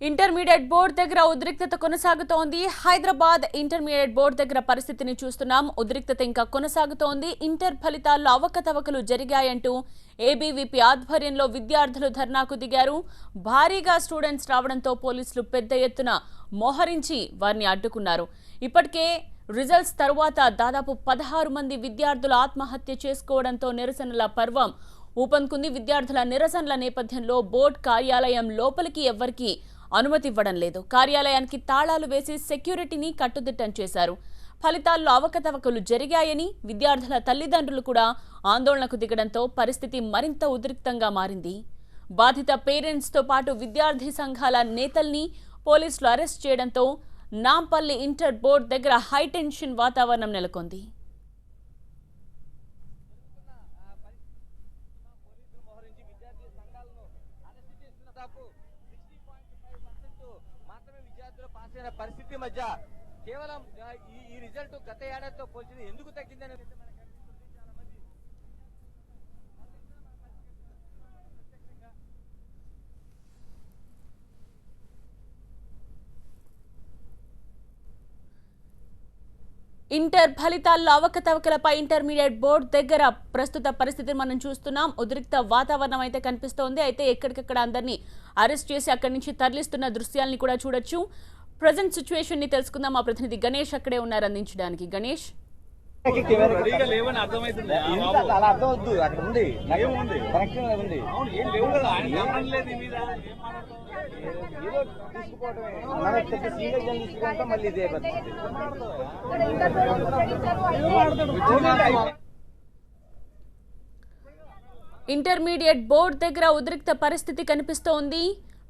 Intermediate board దగ్గర ఉద్రిక్తత కొనసాగుతోంది. హైదరాబాద్ ఇంటర్మీడియట్ బోర్డు దగ్గర పరిస్థితిని చూస్తున్నాం. ఉద్రిక్తత ఇంకా కొనసాగుతోంది. ఇంటర్ ఫలితాల్లో అవకతవకలు జరిగాయంటూ ఏబీవీపీ ఆధ్వర్యంలో విద్యార్థులు ధర్నాకు దిగారు. భారీగా స్టూడెంట్స్ రావడంతో పోలీసులు పెద్ద ఎత్తున మోహరించి వారిని అడ్డుకున్నారు. ఇప్పటికే రిజల్ట్స్ తరువాత దాదాపు 16 మంది విద్యార్థులు ఆత్మహత్య చేసుకోవడంతో నిరసనల పర్వం ఊపందుకుంది. విద్యార్థుల నిరసనల నేపథ్యంలో బోర్డు కార్యాలయం లోపలికి ఎవ్వరికీ అనుమతి ఇవ్వడం లేదు. కార్యాలయానికి తాళాలు వేసి సెక్యూరిటీని కట్టుదిట్టం చేశారు. ఫలితాల్లో అవకతవకలు జరిగాయని విద్యార్థుల తల్లిదండ్రులు కూడా ఆందోళనకు దిగడంతో పరిస్థితి మరింత ఉద్రిక్తంగా మారింది. బాధిత పేరెంట్స్తో పాటు విద్యార్థి సంఘాల నేతల్ని పోలీసులు అరెస్ట్ చేయడంతో నాంపల్లి ఇంటర్ బోర్డు దగ్గర హైటెన్షన్ వాతావరణం నెలకొంది. పరిస్థితి మధ్య కేవలం ఈ రిజల్ట్ గత ఏడాదితో పోల్చింది ఎందుకు తగ్గిందని ఇంటర్ ఫలితాల్లో అవకతవకలపై ఇంటర్మీడియట్ బోర్డు దగ్గర ప్రస్తుత పరిస్థితిని మనం చూస్తున్నాం. ఉద్రిక్త వాతావరణం అయితే కనిపిస్తోంది. అయితే ఎక్కడికక్కడ అందరినీ అరెస్ట్ చేసి అక్కడి నుంచి తరలిస్తున్న దృశ్యాలని కూడా చూడొచ్చు. ప్రజెంట్ సిచ్యువేషన్ ని తెలుసుకుందాం. మా ప్రతినిధి గణేష్ అక్కడే ఉన్నారు అందించడానికి. గణేష్, ఇంటర్మీడియట్ బోర్డు దగ్గర ఉద్రిక్త పరిస్థితి కనిపిస్తోంది.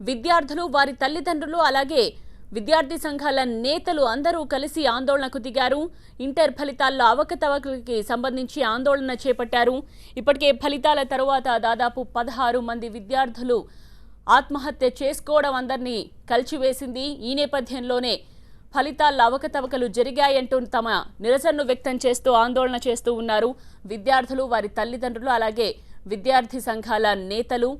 విద్యార్థులు, వారి తల్లిదండ్రులు, అలాగే విద్యార్థి సంఘాల నేతలు అందరూ కలిసి ఆందోళనకు దిగారు. ఇంటర్ ఫలితాల్లో అవకతవకలకి సంబంధించి ఆందోళన చేపట్టారు. ఇప్పటికే ఫలితాల తరువాత దాదాపు 16 మంది విద్యార్థులు ఆత్మహత్య చేసుకోవడం అందరినీ కలిచివేసింది. ఈ నేపథ్యంలోనే ఫలితాల్లో అవకతవకలు జరిగాయంటూ తమ నిరసనను వ్యక్తం చేస్తూ ఆందోళన చేస్తూ ఉన్నారు విద్యార్థులు, వారి తల్లిదండ్రులు, అలాగే విద్యార్థి సంఘాల నేతలు.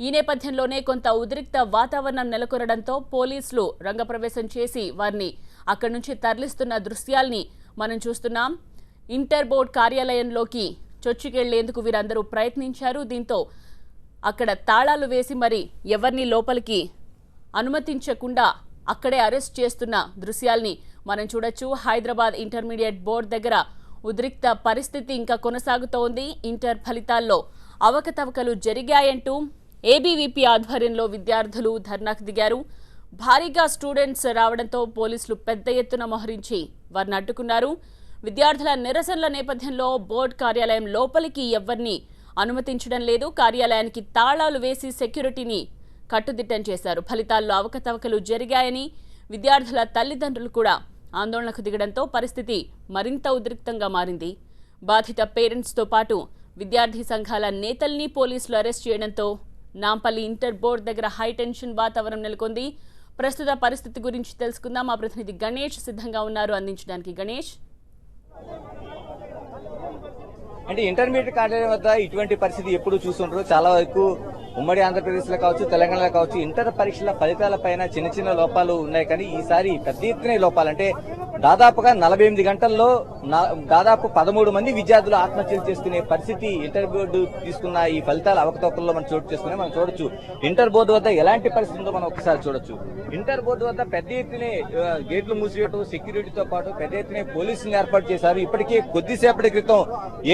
ఈ నేపథ్యంలోనే కొంత ఉద్రిక్త వాతావరణం నెలకొనడంతో పోలీసులు రంగప్రవేశం చేసి వారిని అక్కడి నుంచి తరలిస్తున్న దృశ్యాల్ని మనం చూస్తున్నాం. ఇంటర్ బోర్డు కార్యాలయంలోకి చొచ్చుకెళ్లేందుకు వీరందరూ ప్రయత్నించారు. దీంతో అక్కడ తాళాలు వేసి మరి ఎవరిని లోపలికి అనుమతించకుండా అక్కడే అరెస్ట్ చేస్తున్న దృశ్యాల్ని మనం చూడొచ్చు. హైదరాబాద్ ఇంటర్మీడియట్ బోర్డు దగ్గర ఉద్రిక్త పరిస్థితి ఇంకా కొనసాగుతోంది. ఇంటర్ ఫలితాల్లో అవకతవకలు జరిగాయంటూ ఏబీవీపీ ఆధ్వర్యంలో విద్యార్థులు ధర్నాకు దిగారు. భారీగా స్టూడెంట్స్ రావడంతో పోలీసులు పెద్ద ఎత్తున మోహరించి వారిని అడ్డుకున్నారు. విద్యార్థుల నిరసనల నేపథ్యంలో బోర్డు కార్యాలయం లోపలికి ఎవరిని అనుమతించడం లేదు. కార్యాలయానికి తాళాలు వేసి సెక్యూరిటీని కట్టుదిట్టం చేశారు. ఫలితాల్లో అవకతవకలు జరిగాయని విద్యార్థుల తల్లిదండ్రులు కూడా ఆందోళనకు దిగడంతో పరిస్థితి మరింత ఉద్రిక్తంగా మారింది. బాధిత పేరెంట్స్తో పాటు విద్యార్థి సంఘాల నేతల్ని పోలీసులు అరెస్ట్ చేయడంతో నాంపల్లి ఇంటర్ బోర్డు దగ్గర హైటెన్షన్ వాతావరణం నెలకొంది. ప్రస్తుత పరిస్థితి గురించి తెలుసుకుందాం. మా ప్రతినిధి గణేష్ సిద్ధంగా ఉన్నారు అందించడానికి. గణేష్, అంటే ఇంటర్మీడియట్ కార్యాలయం వద్ద ఇటువంటి పరిస్థితి ఎప్పుడు చూస్తుంటారు. చాలా వరకు ఉమ్మడి ఆంధ్రప్రదేశ్ లో కావచ్చు, తెలంగాణలో కావచ్చు, ఇంటర్ పరీక్షల ఫలితాల పైన చిన్న చిన్న లోపాలు ఉన్నాయి. కానీ ఈసారి పెద్ద ఎత్తున లోపాలు అంటే దాదాపుగా 48 గంటల్లో దాదాపు 13 మంది విద్యార్థులు ఆత్మహత్యలు చేసుకునే పరిస్థితి ఇంటర్ బోర్డు తీసుకున్న ఈ ఫలితాల అవకతవకల్లో మనం చోటు చేసుకునే మనం చూడొచ్చు. ఇంటర్ బోర్డు వద్ద ఎలాంటి పరిస్థితి ఉందో మనం ఒకసారి చూడొచ్చు. ఇంటర్ బోర్డు వద్ద పెద్ద ఎత్తునే గేట్లు మూసివేయడం, సెక్యూరిటీతో పాటు పెద్ద ఎత్తునే పోలీసులను ఏర్పాటు చేశారు. ఇప్పటికే కొద్దిసేపటి క్రితం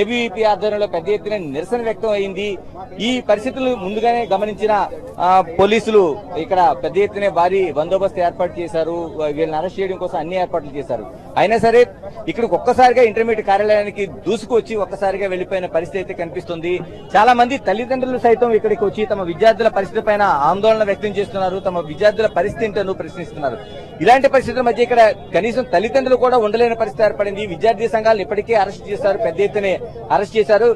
ఏబీవీపీ ఆధ్వర్యంలో పెద్ద ఎత్తున నిరసన వ్యక్తం అయింది. ఈ పరిస్థితులు ముందుగానే గమనించిన పోలీసులు ఇక్కడ పెద్ద ఎత్తున భారీ బందోబస్తు ఏర్పాటు చేశారు. వీళ్ళని అరెస్ట్ చేయడం కోసం అన్ని ఏర్పాట్లు చేశారు. అయినా సరే ఇక్కడికి ఒక్కసారిగా ఇంటర్మీడియట్ కార్యాలయానికి దూసుకొచ్చి ఒక్కసారిగా వెళ్లిపోయిన పరిస్థితి అయితే కనిపిస్తుంది. చాలా మంది తల్లిదండ్రులు సైతం ఇక్కడికి వచ్చి తమ విద్యార్థుల పరిస్థితి పైన ఆందోళన వ్యక్తం చేస్తున్నారు. తమ విద్యార్థుల పరిస్థితి ఏంటో ప్రశ్నిస్తున్నారు. ఇలాంటి పరిస్థితుల మధ్య ఇక్కడ కనీసం తల్లిదండ్రులు కూడా ఉండలేని పరిస్థితి ఏర్పడింది. విద్యార్థి సంఘాలను ఇప్పటికే అరెస్ట్ చేశారు, పెద్ద ఎత్తునే అరెస్ట్ చేశారు.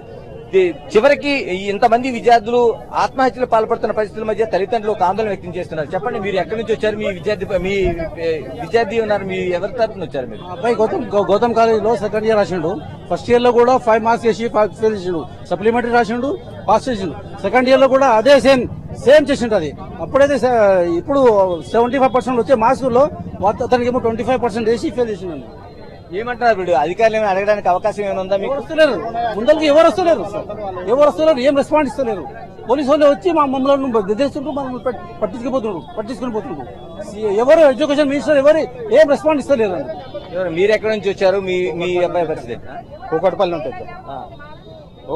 చివరికి ఇంతమంది విద్యార్థులు ఆత్మహత్యలు పాల్పడుతున్న పరిస్థితుల మధ్య తల్లిదండ్రులు ఒక ఆందోళన వ్యక్తం చేస్తున్నారు. చెప్పండి, మీరు ఎక్కడి నుంచి వచ్చారు? మీ విద్యార్థి ఉన్నారు, మీ ఎవరి తరఫున వచ్చారు? మీరు అబ్బాయి గౌతమ్ కాలేజ్ లో సెకండ్ ఇయర్ రాసిండు. ఫస్ట్ ఇయర్ లో కూడా 5 మార్క్స్ వేసి ఫెయిల్ చేసిండు. సప్లిమెంటరీ రాసిండు, పాస్ చేసిండు. సెకండ్ ఇయర్ లో కూడా అదే సేమ్ సేమ్ చేసిండు అది. అప్పుడైతే ఇప్పుడు 75% వచ్చే మార్కుల్లో అతనికి ఏమో 25% వేసి ఫెయిల్ చేసిండు. ఏమంటారు ఇప్పుడు అధికారులు ఏమైనా అడగడానికి అవకాశం ఏమైనా ఉందా మీకు? వస్తలేరు, ముందరికి ఎవరు వస్తలేరు, ఏం రెస్పాండ్ ఇస్తలేరు. పోలీసు వాళ్ళు వచ్చి మమ్మల్ని బెదిరిస్తుంటూ మమ్మల్ని పట్టించుకుని పోతున్నారు. ఎవరు ఎడ్యుకేషన్ మినిస్టర్ ఎవరు ఏం రెస్పాండ్ ఇస్తలేరు. మీరు ఎక్కడి నుంచి వచ్చారు? మీ అబ్బాయి పరిస్థితి? కూకట్పల్లి నుంచి వచ్చాం.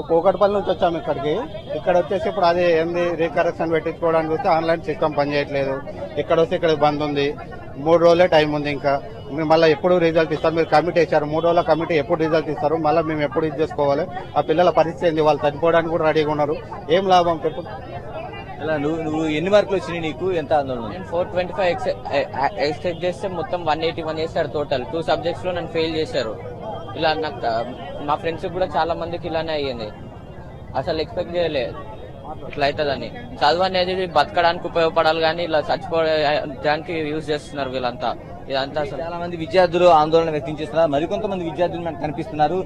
కూకట్పల్లి నుంచి వచ్చాము ఇక్కడికి. ఇక్కడ వచ్చేసి ఇప్పుడు అదే ఏంది రీకరెక్షన్ పెట్టించుకోవడానికి వస్తే ఆన్లైన్ సిస్టమ్ పనిచేయట్లేదు. ఇక్కడ వస్తే ఇక్కడ బంద్ ఉంది. 3 రోజులే టైం ఉంది. ఇంకా మీరు మళ్ళీ ఎప్పుడు రిజల్ట్ ఇస్తారు? మీరు కమిటీ ఇచ్చారు, 3 రోజుల కమిటీ ఎప్పుడు రిజల్ట్ ఇస్తారు? మళ్ళీ మేము ఎప్పుడు ఇది చేసుకోవాలి? ఆ పిల్లల పరిస్థితి ఏంది? వాళ్ళు చనిపోవడానికి కూడా రెడీగా ఉన్నారు. ఏం లాభం చెప్పు. ఇలా నువ్వు ఎన్ని మార్కులు వచ్చినాయి? నీకు ఎంత ఆందోళన? నేను 425 ఎక్స్పెక్ట్ చేస్తే మొత్తం 181 చేశారు టోటల్. 2 సబ్జెక్ట్స్ లో నన్ను ఫెయిల్ చేశారు. ఇలా నాకు మా ఫ్రెండ్స్ కూడా చాలా మందికి ఇలానే అయ్యింది. అసలు ఎక్స్పెక్ట్ చేయలేదు ఇట్లా అవుతుందని. చదువు అనేది బతకడానికి ఉపయోగపడాలి కానీ ఇలా చచ్చిపోవడానికి యూజ్ చేస్తున్నారు వీళ్ళంతా. ఇదంతా అసలు చాలా మంది విద్యార్థులు ఆందోళన వ్యక్తం చేస్తున్నారు. మరికొంతమంది విద్యార్థులు మనకు కనిపిస్తున్నారు.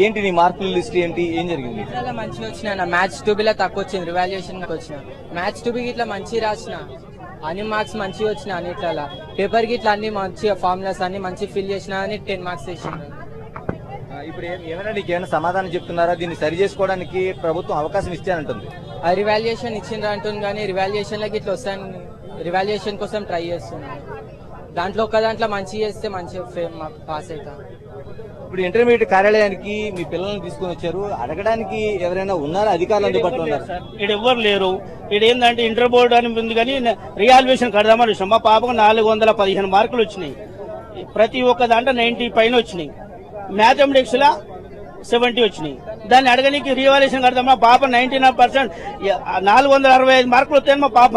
ఏంటి నీ మార్కుల లిస్ట్ ఏంటి? ఏం జరిగింది? ఇట్లా మంచిగా వచ్చిన మ్యాథ్స్ 2Bలో తక్కువ వచ్చింది, రివాల్యుయేషన్ వచ్చిన మ్యాథ్స్ 2B ఇట్లా మంచిగా రాసిన, అన్ని మార్క్స్ మంచిగా వచ్చిన అన్నిట్లా. పేపర్ కి ఇట్లా అన్ని మంచిగా ఫార్ములాస్ అన్ని మంచిగా ఫిల్ చేసిన అని 10 మార్క్స్ ఇచ్చిన. ఇప్పుడు ఏమైనా నీకు ఏమైనా సమాధానం చెప్తున్నారా? దీన్ని సరి చేసుకోవడానికి ప్రభుత్వం అవకాశం ఇచ్చానంటుంది. ఆ రివాల్యుయేషన్ ఇచ్చిండ్రు అంటుంది కానీ రివాల్యుయేషన్ లకి ఇట్లా వస్తాను, రివాల్యుయేషన్ కోసం ట్రై చేస్తున్నాను. దాంట్లో ఒక దాంట్లో మంచిగా చేస్తే మంచిగా పాస్ అవుతా. ఇప్పుడు ఇంటర్మీడియట్ కార్యాలయానికి మీ పిల్లల్ని తీసుకుని వచ్చారు. అడగడానికి ఎవరైనా ఉన్నారా? అధికారులు అందుబాటులో ఉన్నారు? ఇక్కడ ఎవ్వరు లేరు. ఇక్కడ ఏంటంటే ఇంటర్ బోర్డు అని ఉంది కానీ రియాల్యుయేషన్ కడదామని వచ్చాం. మా పాపకు 415 మార్కులు వచ్చినాయి. ప్రతి ఒక్క దాంట్లో 90 పైన వచ్చినాయి. మ్యాథమెటిక్స్ లా 70 వచ్చినాయి. దాన్ని అడగడానికి రివాల్యుయేషన్ కడదాం. మా పాప 99% 465 మార్కులు వస్తాయని మా పాప.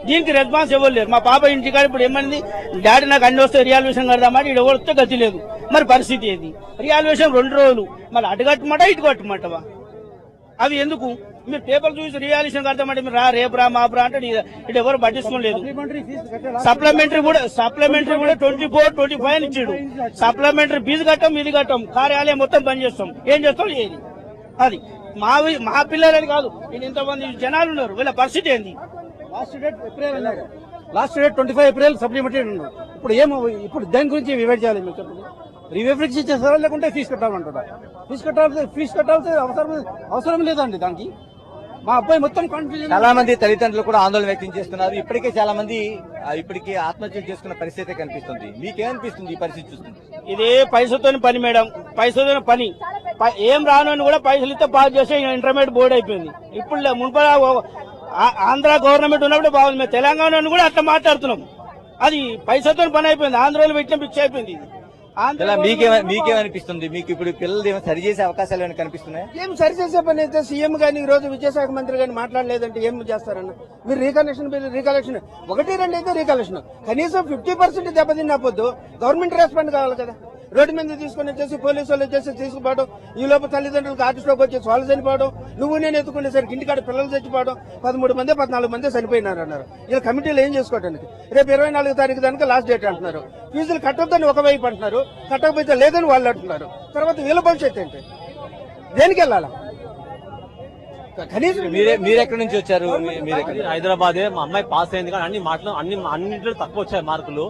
దీనికి రెస్పాన్స్ ఎవరు లేరు. మా పాప ఇంటికాడ ఇప్పుడు ఏమైంది, డాడీ నాకు అన్ని వస్తే రియాల్యుయేషన్ కడదామని ఇక్కడ ఎవరు వస్తే గతి లేదు. మరి పరిస్థితి ఏది? రియాల్యుయేషన్ 2 రోజులు, మళ్ళీ అటు కట్టమంటా ఇటు కట్టమంటవా? అవి ఎందుకు? మీరు పేపర్ చూసి రియాల్యుయేషన్ కడతామంటే మీరు రేపు రా మా బ్రా అంటే ఇటు ఎవరు పట్టించుకోలేదు. సప్లిమెంటరీ కూడా 24-25 ఇచ్చాడు. సప్లిమెంటరీ ఫీజు కట్టం, ఇది కట్టం, కార్యాలయం మొత్తం బంద్ చేస్తాం. ఏం చేస్తాం? ఏది అది మా పిల్లలని కాదు, ఇంతమంది జనాలు ఉన్నారు. వీళ్ళ పరిస్థితి ఏంది? లాస్ట్ డేట్ 25 ఏప్రిల్ సప్లిమెంటరీ ఉన్నారు. ఇప్పుడు దాని గురించి వివేట్ చేయాలి. మీరు చెప్పండి, రివెఫ్రిక్స్ చేస్తారా లేకుంటే ఫీజు కట్టాలంటారా? ఫీజు కట్టాల్సిన అవసరం లేదండి దానికి. మా అబ్బాయి మొత్తం కన్ఫ్యూజన్. చాలా మంది తల్లిదండ్రులు కూడా ఆందోళన వ్యక్తం చేస్తున్నారు. ఇప్పటికే చాలా మంది ఆత్మహత్య చేసుకున్న పరిస్థితి కనిపిస్తుంది. మీకేమనిపిస్తుంది ఈ పరిస్థితి చూస్తుంది? ఇదే పైసతో పని మేడం, పైసతో పని. ఏం రానని కూడా పైసలు ఇస్తే పాస్ చేస్తే ఇంటర్మీడియట్ బోర్డు అయిపోయింది. ఇప్పుడు మున్పల ఆంధ్ర గవర్నమెంట్ ఉన్నప్పుడు బాగుంది. మేము తెలంగాణ కూడా అట్లా మాట్లాడుతున్నాం. అది పైసతో పని అయిపోయింది. ఆంధ్రలో పెట్టిన పిచ్చి అయిపోయింది. మీకేమనిపిస్తుంది? మీకు ఇప్పుడు పిల్లలు ఏమైనా సరి చేసే అవకాశాలు ఏమైనా కనిపిస్తున్నాయి? ఏం సరి చేసే పని అయితే సీఎం గానీ ఈ రోజు విద్యాశాఖ మంత్రి గానీ మాట్లాడలేదంటే ఏం చేస్తారన్న? మీరు రీకలెక్షన్ 1-2 అయితే రీకలెక్షన్ కనీసం 50% దెబ్బతిన్నా పొద్దు గవర్నమెంట్ రెస్పాండ్ కావాలి కదా. రోడ్డు మీద తీసుకుని వచ్చేసి పోలీసు వాళ్ళు వచ్చేసి తీసుకుపోవడం, ఈ లోపు తల్లిదండ్రులకు హార్ట్ స్ట్రోక్ వచ్చేసి వాళ్ళు చనిపోవడం, నువ్వు నేను ఎత్తుకునేసరికి ఇంటికాడ పిల్లలు చచ్చిపోవడం, 13 మంది 14 మంది చనిపోయినారు అన్నారు. ఇలా కమిటీలు ఏం చేసుకోవడానికి? రేపు 24 తారీఖు దానికి లాస్ట్ డేట్ అంటున్నారు. ఫీజులు కట్టొద్దని ఒకవైపు అంటున్నారు, కట్టకపోతే లేదని వాళ్ళు అంటున్నారు. తర్వాత వీళ్ళ భవిష్యత్తు ఏంటి? దేనికి వెళ్ళాలా? కనీసం మీరెక్కడి నుంచి వచ్చారు? హైదరాబాదే. మా అమ్మాయి పాస్ అయింది కానీ అన్నింటిలో తక్కువ వచ్చాయి మార్కులు.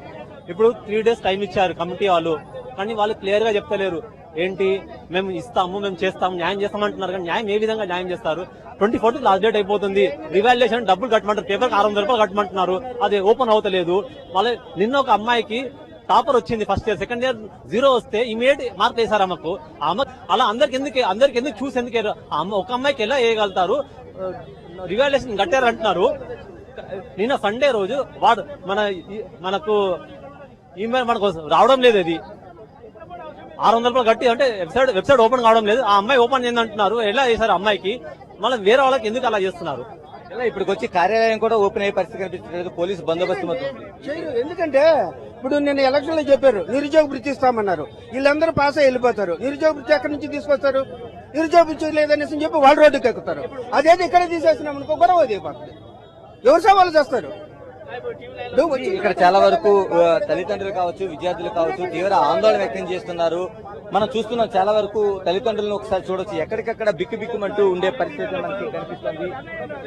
ఇప్పుడు 3 డేస్ టైం ఇచ్చారు కమిటీ వాళ్ళు, కానీ వాళ్ళు క్లియర్ గా చెప్తలేరు. ఏంటి మేము ఇస్తాము, మేము చేస్తాము, న్యాయం చేస్తామంటున్నారు. కానీ న్యాయం ఏ విధంగా న్యాయం చేస్తారు? 24th లాస్ట్ డేట్ అయిపోతుంది. రివాల్యుయేషన్ డబ్బులు కట్టమంటారు, పేపర్కి 600 రూపాయలు కట్టమంటున్నారు. అది ఓపెన్ అవుతలేదు. వాళ్ళ నిన్న ఒక అమ్మాయికి టాపర్ వచ్చింది ఫస్ట్ ఇయర్, సెకండ్ ఇయర్ 0 వస్తే ఇమీడియట్ మార్క్ వేశారు అమ్మకు. అలా అందరికి ఎందుకు చూసి ఎందుకు ఒక అమ్మాయికి ఎలా వేయగలుగుతారు? రివాల్యుయేషన్ కట్టారు అంటున్నారు. నిన్న సండే రోజు వాడు మనకు ఈమెయిల్ మనకు రావడం లేదు. అది 600 రూపాయలు కట్టి అంటే వెబ్సైట్ ఓపెన్ కావడం లేదు. ఆ అమ్మాయి ఓపెన్ చేయంటున్నారు. ఎలా చేశారు అమ్మాయికి? మళ్ళీ వేరే వాళ్ళకి ఎందుకు అలా చేస్తున్నారు? ఇప్పటికి వచ్చి కార్యాలయం కూడా ఓపెన్ అయ్యే పరిస్థితి కనిపిస్తుంది. పోలీసు బందోబస్తు మొత్తం చేయరు. ఎందుకంటే ఇప్పుడు నేను ఎలక్షన్ లో చెప్పారు నిరుద్యోగ వృత్తి ఇస్తామన్నారు. వీళ్ళందరూ పాస్ అయ్యి వెళ్ళిపోతారు. నిరుద్యోగ వృత్తి ఎక్కడి నుంచి తీసుకొస్తారు? నిరుద్యోగ వృత్తి లేదనేసి చెప్పి వాళ్ళు రోడ్డుకి ఎక్కుతారు. అదేది ఇక్కడ తీసేసినాం అనుకో గొడవ అయిపోతుంది. ఎవరు సవాళ్ళు చేస్తారు? ఇక్కడ చాలా వరకు తల్లిదండ్రులు కావచ్చు, విద్యార్థులు కావచ్చు తీవ్ర ఆందోళన వ్యక్తం చేస్తున్నారు. మనం చూస్తున్నాం చాలా వరకు తల్లిదండ్రులను ఒకసారి చూడొచ్చు, ఎక్కడికక్కడ బిక్కుబిక్కుమంటూ ఉండే పరిస్థితి మనకి కనిపిస్తుంది.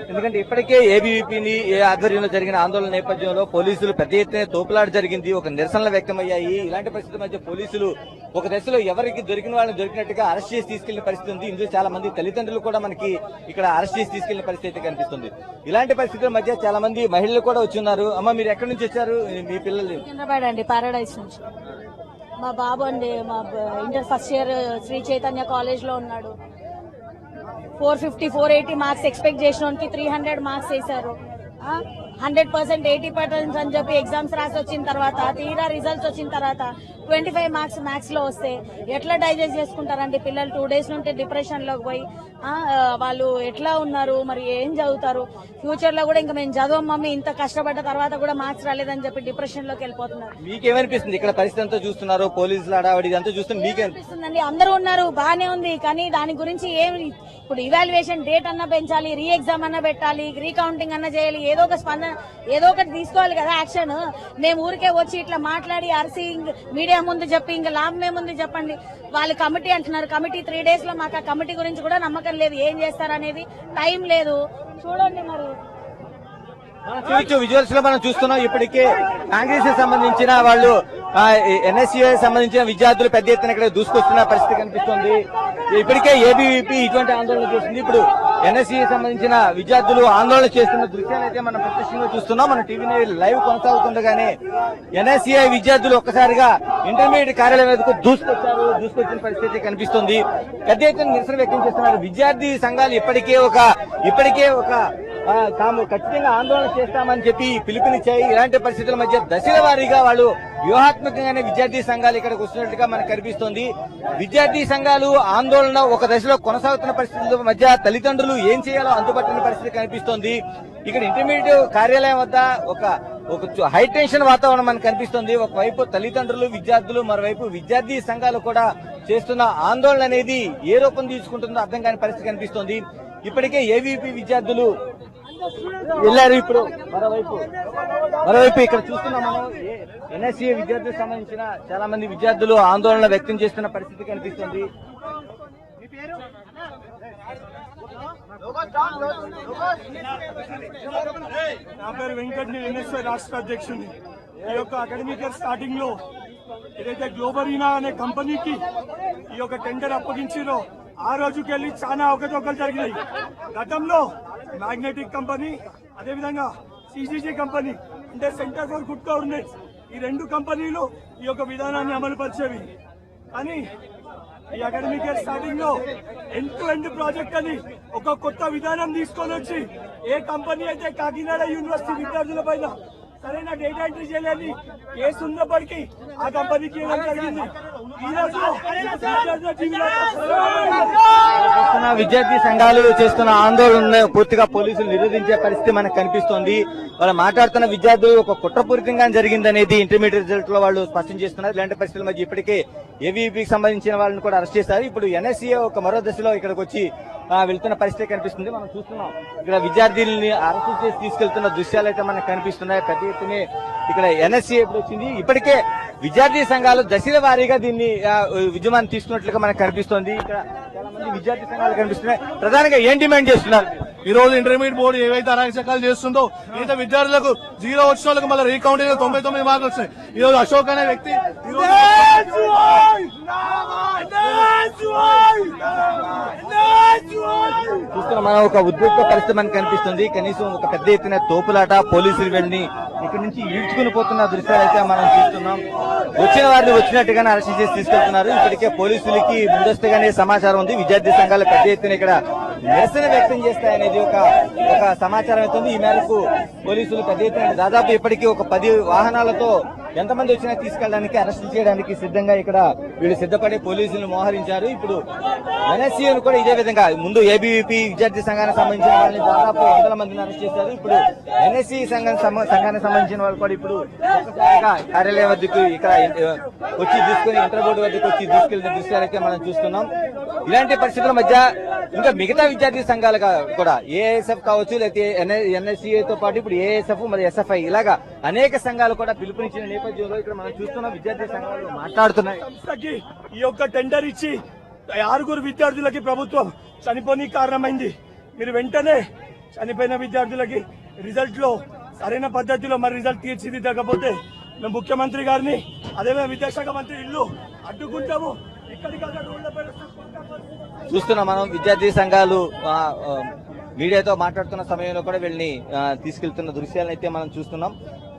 ఎందుకంటే ఇప్పటికే ఏబీవీపీని ఆధ్వర్యంలో జరిగిన ఆందోళన నేపథ్యంలో పోలీసులు పెద్ద ఎత్తున తోపులాట జరిగింది, ఒక నిరసనలు వ్యక్తమయ్యాయి. ఇలాంటి పరిస్థితి మధ్య పోలీసులు ఒక దశలో ఎవరికి దొరికిన వాళ్ళని దొరికినట్టుగా అరెస్ట్ చేసి తీసుకెళ్లిన పరిస్థితి ఉంది. ఇందులో చాలా మంది తల్లిదండ్రులు కూడా మనకి ఇక్కడ అరెస్ట్ చేసి తీసుకెళ్లిన పరిస్థితి కనిపిస్తుంది. ఇలాంటి పరిస్థితుల మధ్య చాలా మంది మహిళలు కూడా వచ్చున్నారు. అమ్మ, మీరు ఎక్కడి నుంచి వచ్చారు? మీ పిల్లలు? హైదరాబాద్ అండి, పారాడైస్ నుంచి. మా బాబు అండి, మా inter first year Sri Chaitanya college లో ఉన్నాడు. 450, 480 మార్క్స్ ఎక్స్పెక్ట్ చేసిన 300 మార్క్స్ వేశారు. 100%, 80% అని చెప్పి ఎగ్జామ్స్ రాసి వచ్చిన తర్వాత తీరా రిజల్ట్స్ వచ్చిన తర్వాత 25 మార్క్స్ మ్యాథ్స్ లో వస్తే ఎట్లా డైజెస్ట్ చేసుకుంటారండి పిల్లలు? 2 days నుండి డిప్రెషన్ లోకి పోయి వాళ్ళు ఎట్లా ఉన్నారు, మరి ఏం చదువుతారు? ఫ్యూచర్ లో కూడా ఇంకా మేము చదవం మమ్మీ, ఇంత కష్టపడ్డ తర్వాత కూడా మార్క్స్ రాలేదని చెప్పి డిప్రెషన్ లోకి వెళ్ళిపోతున్నారు. మీకేమనిపిస్తుంది? ఇక్కడ పరిస్థితి అంతా చూస్తున్నారు, పోలీసులు అడావడి అంతా చూస్తే మీకేమనిపిస్తుందండి? అందరూ ఉన్నారు, బానే ఉంది, కానీ దాని గురించి ఏమి ఇప్పుడు ఇవాల్యుయేషన్ డేట్ అన్నా పెంచాలి, రీ ఎగ్జామ్ అన్నా పెట్టాలి, రీకౌంటింగ్ అన్నా చేయాలి, ఏదో ఒక స్పందన ఏదో ఒకటి తీసుకోవాలి కదా యాక్షన్. మేము ఊరికే వచ్చి ఇట్లా మాట్లాడి అరిసి మీడియా ముందు చెప్పి ఇంకా లాభం ఏముంది చెప్పండి? వాళ్ళు కమిటీ అంటున్నారు, కమిటీ 3 days లో మాకు ఆ కమిటీ గురించి కూడా నమ్మకం లేదు, ఏం చేస్తారనేది టైం లేదు. చూడండి మరి విజువల్స్ లో మనం చూస్తున్నాం. ఇప్పటికే కాంగ్రెస్ సంబంధించిన వాళ్ళు ఎన్ఎస్యుఐ సంబంధించిన విద్యార్థులు పెద్ద ఎత్తున ఇక్కడ దూసుకొస్తున్న పరిస్థితి కనిపిస్తుంది. ఇప్పటికే ఏబీవీపీ ఇటువంటి ఆందోళన చేస్తుంది. ఇప్పుడు ఎన్ఎస్యుఐ సంబంధించిన విద్యార్థులు ఆందోళన చేస్తున్న దృశ్యాలు అయితే మనం ప్రత్యక్షంగా చూస్తున్నాం. మన టీవీ లైవ్ కొనసాగుతుండగానే ఎన్ఎస్యుఐ విద్యార్థులు ఒక్కసారిగా ఇంటర్మీడియట్ కార్యాలయం మీదకు దూసుకొచ్చిన పరిస్థితి కనిపిస్తుంది. పెద్ద ఎత్తున నిరసన వ్యక్తం చేస్తున్నారు. విద్యార్థి సంఘాలు ఇప్పటికే ఒక తాము ఖచ్చితంగా ఆందోళన చేస్తామని చెప్పి పిలుపునిచ్చాయి. ఇలాంటి పరిస్థితుల మధ్య దశల వారీగా వాళ్ళు వ్యూహాత్మకంగానే విద్యార్థి సంఘాలు ఇక్కడికి వస్తున్నట్టుగా మనకు కనిపిస్తోంది. విద్యార్థి సంఘాలు ఆందోళన ఒక దశలో కొనసాగుతున్న పరిస్థితుల మధ్య తల్లిదండ్రులు ఏం చేయాలో అంతుపట్టిన పరిస్థితి కనిపిస్తోంది. ఇక్కడ ఇంటర్మీడియట్ కార్యాలయం వద్ద ఒక హై టెన్షన్ వాతావరణం మనకు కనిపిస్తుంది. ఒకవైపు తల్లిదండ్రులు, విద్యార్థులు, మరోవైపు విద్యార్థి సంఘాలు కూడా చేస్తున్న ఆందోళన అనేది ఏ రూపం తీసుకుంటుందో అర్థం కాని పరిస్థితి కనిపిస్తోంది. ఇప్పటికే ఏవీపీ విద్యార్థులు వెళ్లారు. ఇప్పుడు మరోవైపు ఇక్కడ చూస్తున్నాం మనం ఎన్ఎస్సీ విద్యార్థులకు సంబంధించిన చాలా మంది విద్యార్థులు ఆందోళన వ్యక్తం చేస్తున్న పరిస్థితి కనిపిస్తుంది. నా పేరు వెంకట్, ఎన్ఎస్ఐ రాష్ట్ర అధ్యక్షుడిని. ఈ యొక్క అకాడమిక్ ఇయర్ స్టార్టింగ్ లో ఏదైతే గ్లోబరీనా అనే కంపెనీకి ఈ యొక్క టెండర్ అప్పగించారో ఆ రోజుకి వెళ్ళి చాలా అవకతవకలు జరిగినాయి. గతంలో మ్యాగ్నెటిక్ కంపెనీ, అదేవిధంగా సిజిజి కంపెనీ అంటే సెంటర్ ఫర్ గుడ్ గవర్నెన్స్, ఈ 2 కంపెనీలు ఈ యొక్క విధానాన్ని అమలు పరిచేవి. కానీ ఈ అకాడమిక్ ఇయర్ స్టార్టింగ్ లో ఎండ్ టు ఎండ్ ప్రాజెక్ట్ అని ఒక కొత్త విధానం తీసుకొని వచ్చి ఏ కంపెనీ అయితే కాకినాడ యూనివర్సిటీ విద్యార్థుల పైన సరైన డేటా ఎంట్రీ చేయలేని కేసు ఉన్నప్పటికీ ఆ కంపెనీకి జరిగింది. విద్యార్థి సంఘాలు చేస్తున్న ఆందోళన పూర్తిగా పోలీసులు నిరోధించే పరిస్థితి మనకు కనిపిస్తోంది. వాళ్ళు మాట్లాడుతున్న విద్యార్థులు ఒక కుట్రపూరితంగా జరిగిందనేది ఇంటర్మీడియట్ రిజల్ట్ లో వాళ్ళు స్పష్టం చేస్తున్నారు. ఇలాంటి పరిస్థితుల మధ్య ఇప్పటికే ఏవీపీకి సంబంధించిన వాళ్ళని కూడా అరెస్ట్ చేశారు. ఇప్పుడు ఎన్ఎస్సీఏ ఒక మరో దశలో ఇక్కడికి వచ్చి వెళ్తున్న పరిస్థితి కనిపిస్తుంది. మనం చూస్తున్నాం ఇక్కడ విద్యార్థుల్ని అరెస్ట్ చేసి తీసుకెళ్తున్న దృశ్యాలు అయితే మనకు కనిపిస్తున్నాయి. పెద్ద ఎత్తున ఇక్కడ ఎన్ఎస్సీ ఎప్పుడు వచ్చింది. ఇప్పటికే విద్యార్థి సంఘాలు దశల వారీగా దీన్ని ఉద్యమాన్ని తీసుకున్నట్లుగా మనకు కనిపిస్తోంది. ఇక్కడ చాలా మంది విద్యార్థి సంఘాలు కనిపిస్తున్నాయి. ప్రధానంగా ఏం డిమాండ్ చేస్తున్నారు? ఈ రోజు ఇంటర్మీడియట్ బోర్డు ఏవైతే అరాచకాలు చేస్తుందో, మిగతా విద్యార్థులకు 0 వచ్చిన వాళ్ళకి మళ్ళీ రీకౌంటింగ్ 99 మార్కులు వచ్చినాయి. ఈ రోజు అశోక్ అనే వ్యక్తి చూస్తున్న మనం ఒక ఉద్రిక్త పరిస్థితి మనకు కనిపిస్తుంది. కనీసం ఒక పెద్ద ఎత్తున తోపులాట, పోలీసులు వెళ్ళి ఇక్కడి నుంచి ఈడ్చుకుని పోతున్న దృశ్యాలు అయితే మనం చూస్తున్నాం. వచ్చిన వారిని వచ్చినట్టుగానే అరెస్ట్ చేసి తీసుకెళ్తున్నారు. ఇప్పటికే పోలీసులకి ముందస్తుగానే సమాచారం ఉంది. విద్యార్థి సంఘాలు పెద్ద ఎత్తున ఇక్కడ నిరసన వ్యక్తం చేస్తాయనేది ఒక సమాచారం అవుతుంది. ఈ మేరకు పోలీసులు పెద్ద ఎత్తున దాదాపు ఇప్పటికీ ఒక 10 వాహనాలతో ఎంతమంది వచ్చినా తీసుకెళ్ళడానికి అరెస్ట్ చేయడానికి సిద్ధంగా ఇక్కడ వీళ్ళు సిద్ధపడి పోలీసులను మోహరించారు. ఇప్పుడు ఎన్ఎస్సీని కూడా ఇదే విధంగా ముందు ఏబీవీపీ విద్యార్థి సంఘానికి సంబంధించిన వాళ్ళని దాదాపు 100 మందిని అరెస్ట్ చేశారు. ఇప్పుడు ఎన్ఎస్సీ సంఘానికి సంబంధించిన వాళ్ళు కూడా ఇప్పుడు ఒక్కసారిగా కార్యాలయం వద్దకు ఇక్కడ వచ్చి తీసుకుని ఇంటర్ బోర్డు వద్దకు వచ్చి తీసుకెళ్లిన దృశ్యాలైతే మనం చూస్తున్నాం. ఇలాంటి పరిస్థితుల మధ్య ఇంకా మిగతా విద్యార్థి సంఘాలు కూడా ఏఎస్ఎఫ్ కావచ్చు, లేకపోతే ఎన్ఎస్సీతో పాటు ఇప్పుడు ఏఎస్ఎఫ్ మరి ఎస్ఎఫ్ఐ ఇలాగా అనేక సంఘాలు కూడా పిలుపునిచ్చిన నేపథ్యంలో ఇక్కడ మనం చూస్తున్నాం విద్యార్థి సంఘాలు మాట్లాడుతున్నాయి. సంస్థకి ఈ యొక్క టెండర్ ఇచ్చి 6 విద్యార్థులకి ప్రభుత్వం చనిపోని కారణమైంది. మీరు వెంటనే చనిపోయిన విద్యార్థులకి రిజల్ట్ లో సరైన పద్ధతిలో మరి రిజల్ట్ తీర్చిదిద్దకపోతే మేము ముఖ్యమంత్రి గారిని అదేవిధంగా విద్యాశాఖ మంత్రి ఇల్లు అడ్డుకుంటాము. చూస్తున్నాం మనం విద్యార్థి సంఘాలు మీడియాతో మాట్లాడుతున్న సమయంలో కూడా వీళ్ళని తీసుకెళ్తున్న దృశ్యాలను అయితే మనం చూస్తున్నాం.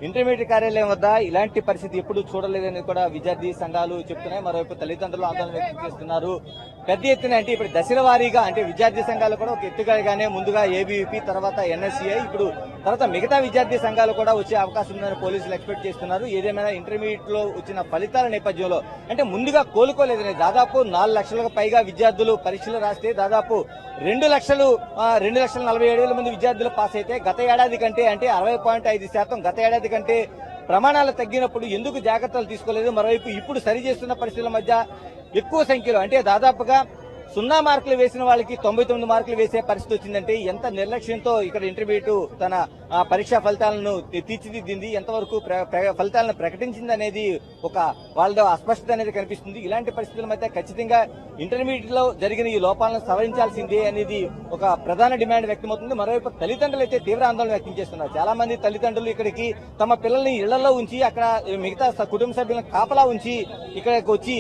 ఇంటర్మీడియట్ కార్యాలయం వద్ద ఇలాంటి పరిస్థితి ఎప్పుడు చూడలేదని కూడా విద్యార్థి సంఘాలు చెప్తున్నాయి. మరోవైపు తల్లిదండ్రులు ఆందోళన వ్యక్తం చేస్తున్నారు. పెద్ద ఎత్తున అంటే ఇప్పుడు దశల వారీగా అంటే విద్యార్థి సంఘాలు కూడా ఒక ఎత్తుగానే ముందుగా ఏబీవీపీ, తర్వాత ఎన్ఎస్సీఐ, ఇప్పుడు తర్వాత మిగతా విద్యార్థి సంఘాలు కూడా వచ్చే అవకాశం ఉందని పోలీసులు ఎక్స్పెక్ట్ చేస్తున్నారు. ఏదేమైనా ఇంటర్మీడియట్ లో వచ్చిన ఫలితాల నేపథ్యంలో అంటే ముందుగా కోలుకోలేదని దాదాపు 4 లక్షలకు పైగా విద్యార్థులు పరీక్షలు రాస్తే దాదాపు 2,47,000 మంది విద్యార్థులు పాస్ అయితే గత ఏడాది కంటే అంటే 60.5% గత ఏడాది కంటే ప్రమాణాలు తగ్గినప్పుడు ఎందుకు జాగ్రత్తలు తీసుకోలేదు? మరోవైపు ఇప్పుడు సరి చేస్తున్న పరిస్థితుల మధ్య ఎక్కువ సంఖ్యలో అంటే దాదాపుగా 0 మార్కులు వేసిన వాళ్ళకి 99 మార్కులు వేసే పరిస్థితి వచ్చిందంటే ఎంత నిర్లక్ష్యంతో ఇక్కడ ఇంటర్మీడియట్ తన పరీక్షా ఫలితాలను తీర్చిదిద్దింది, ఎంతవరకు ఫలితాలను ప్రకటించింది అనేది ఒక వాళ్ళ అస్పష్టత అనేది కనిపిస్తుంది. ఇలాంటి పరిస్థితుల మధ్య ఖచ్చితంగా ఇంటర్మీడియట్ లో జరిగిన ఈ లోపాలను సవరించాల్సిందే అనేది ఒక ప్రధాన డిమాండ్ వ్యక్తమవుతుంది. మరోవైపు తల్లిదండ్రులు అయితే తీవ్ర ఆందోళన వ్యక్తం చేస్తున్నారు. చాలా మంది తల్లిదండ్రులు ఇక్కడికి తమ పిల్లల్ని ఇళ్లలో ఉంచి అక్కడ మిగతా కుటుంబ సభ్యులను కాపలా ఉంచి ఇక్కడికి వచ్చి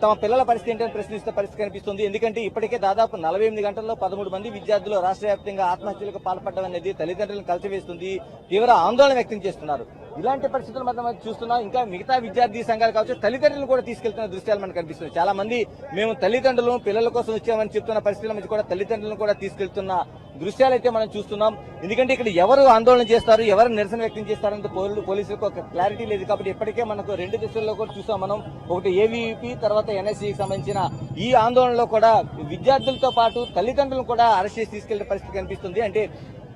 తమ పిల్లల పరిస్థితి ఏంటని ప్రశ్నిస్తున్న పరిస్థితి కనిపిస్తుంది. ఎందుకంటే ఇప్పటికే దాదాపు 48 గంటల్లో 13 మంది విద్యార్థులు రాష్ట్ర వ్యాప్తంగా ఆత్మహత్యలకు పాల్పడడం అనేది తల్లిదండ్రులను కలిసివేస్తుంది, తీవ్ర ఆందోళన వ్యక్తం చేస్తున్నారు. ఇలాంటి పరిస్థితుల మధ్య మనం చూస్తున్నాం. ఇంకా మిగతా విద్యార్థి సంఘాలు కావచ్చు తల్లిదండ్రులు కూడా తీసుకెళ్తున్న దృశ్యాలు మనకు కనిపిస్తున్నాయి. చాలా మంది మేము తల్లిదండ్రులు పిల్లల కోసం వచ్చామని చెప్తున్న పరిస్థితుల మధ్య కూడా తల్లిదండ్రులను కూడా తీసుకెళ్తున్న దృశ్యాలు అయితే మనం చూస్తున్నాం. ఎందుకంటే ఇక్కడ ఎవరు ఆందోళన చేస్తారు, ఎవరు నిరసన వ్యక్తం చేస్తారంటే పోలీసులకు ఒక క్లారిటీ లేదు. కాబట్టి ఇప్పటికే మనకు 2 దశల్లో కూడా చూసాం మనం. ఒకటి ఏవీపీ, తర్వాత ఎన్ఎస్సీకి సంబంధించిన ఈ ఆందోళనలో కూడా విద్యార్థులతో పాటు తల్లిదండ్రులను కూడా అరెస్ట్ చేసి తీసుకెళ్లే పరిస్థితి కనిపిస్తుంది. అంటే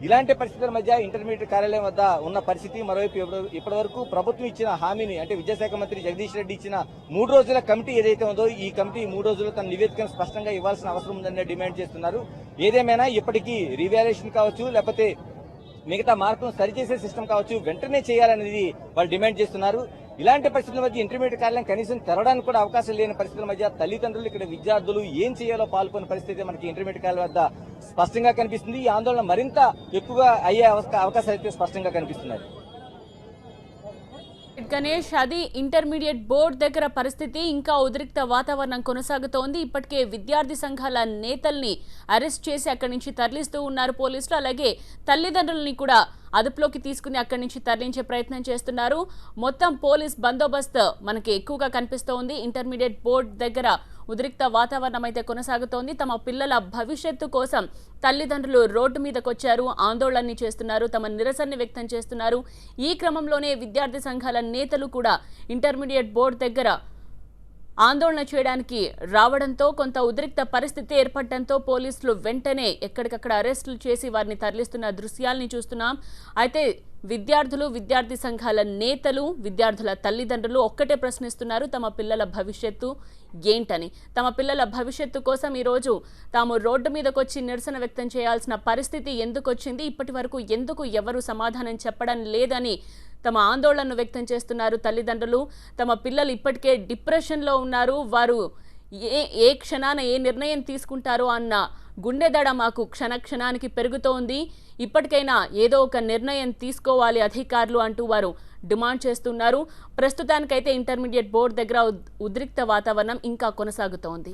ఇలాంటి పరిస్థితుల మధ్య ఇంటర్మీడియట్ కార్యాలయం వద్ద ఉన్న పరిస్థితి. మరోవైపు ఇప్పటి వరకు ప్రభుత్వం ఇచ్చిన హామీని అంటే విద్యాశాఖ మంత్రి జగదీష్ రెడ్డి ఇచ్చిన 3 రోజుల కమిటీ ఏదైతే ఉందో ఈ కమిటీ 3 రోజుల్లో తన నివేదికను స్పష్టంగా ఇవ్వాల్సిన అవసరం ఉందని డిమాండ్ చేస్తున్నారు. ఏదేమైనా ఇప్పటికీ రీవాల్యుయేషన్ కావచ్చు లేకపోతే మిగతా మార్కులను సరిచేసే సిస్టమ్ కావచ్చు వెంటనే చేయాలనేది వాళ్ళు డిమాండ్ చేస్తున్నారు. ఇలాంటి పరిస్థితుల మధ్య ఇంటర్మీడియట్ కార్యాలయం కనీసం తెరవడానికి కూడా అవకాశం లేని పరిస్థితుల మధ్య తల్లిదండ్రులు ఇక్కడ విద్యార్థులు ఏం చేయాలో పాల్గొన్న పరిస్థితి మనకి ఇంటర్మీడియట్ కార్యాలయం వద్ద స్పష్టంగా కనిపిస్తుంది. ఈ ఆందోళన మరింత ఎక్కువగా అయ్యే అవకాశాలు అయితే స్పష్టంగా కనిపిస్తున్నాయి. గణేష్, అది ఇంటర్మీడియట్ బోర్డు దగ్గర పరిస్థితి. ఇంకా ఉద్రిక్త వాతావరణం కొనసాగుతోంది. ఇప్పటికే విద్యార్థి సంఘాల నేతల్ని అరెస్ట్ చేసి అక్కడి నుంచి తరలిస్తూ ఉన్నారు పోలీసులు. అలాగే తల్లిదండ్రులని కూడా అదుపులోకి తీసుకుని అక్కడి నుంచి తరలించే ప్రయత్నం చేస్తున్నారు. మొత్తం పోలీస్ బందోబస్తు మనకి ఎక్కువగా కనిపిస్తోంది. ఇంటర్మీడియట్ బోర్డు దగ్గర ఉద్రిక్త వాతావరణం అయితే కొనసాగుతోంది. తమ పిల్లల భవిష్యత్తు కోసం తల్లిదండ్రులు రోడ్డు మీదకు వచ్చారు, ఆందోళనని చేస్తున్నారు, తమ నిరసనని వ్యక్తం చేస్తున్నారు. ఈ క్రమంలోనే విద్యార్థి సంఘాల నేతలు కూడా ఇంటర్మీడియట్ బోర్డు దగ్గర ఆందోళన చేయడానికి రావడంతో కొంత ఉద్రిక్త పరిస్థితి ఏర్పడడంతో పోలీసులు వెంటనే ఎక్కడికక్కడ అరెస్టులు చేసి వారిని తరలిస్తున్న దృశ్యాలని చూస్తున్నాం. అయితే విద్యార్థులు, విద్యార్థి సంఘాల నేతలు, విద్యార్థుల తల్లిదండ్రులు ఒక్కటే ప్రశ్నిస్తున్నారు, తమ పిల్లల భవిష్యత్తు ఏంటని. తమ పిల్లల భవిష్యత్తు కోసం ఈరోజు తాము రోడ్డు మీదకు వచ్చి నిరసన వ్యక్తం చేయాల్సిన పరిస్థితి ఎందుకు వచ్చింది, ఇప్పటి వరకు ఎందుకు ఎవరు సమాధానం చెప్పడం లేదని తమ ఆందోళనను వ్యక్తం చేస్తున్నారు తల్లిదండ్రులు. తమ పిల్లలు ఇప్పటికే డిప్రెషన్లో ఉన్నారు. వారు ఏ క్షణాన ఏ నిర్ణయం తీసుకుంటారో అన్న గుండెదడ మాకు క్షణానికి పెరుగుతోంది. ఇప్పటికైనా ఏదో ఒక నిర్ణయం తీసుకోవాలి అధికారులు అంటూ వారు డిమాండ్ చేస్తున్నారు. ప్రస్తుతానికైతే ఇంటర్మీడియట్ బోర్డు దగ్గర ఉద్రిక్త వాతావరణం ఇంకా కొనసాగుతోంది.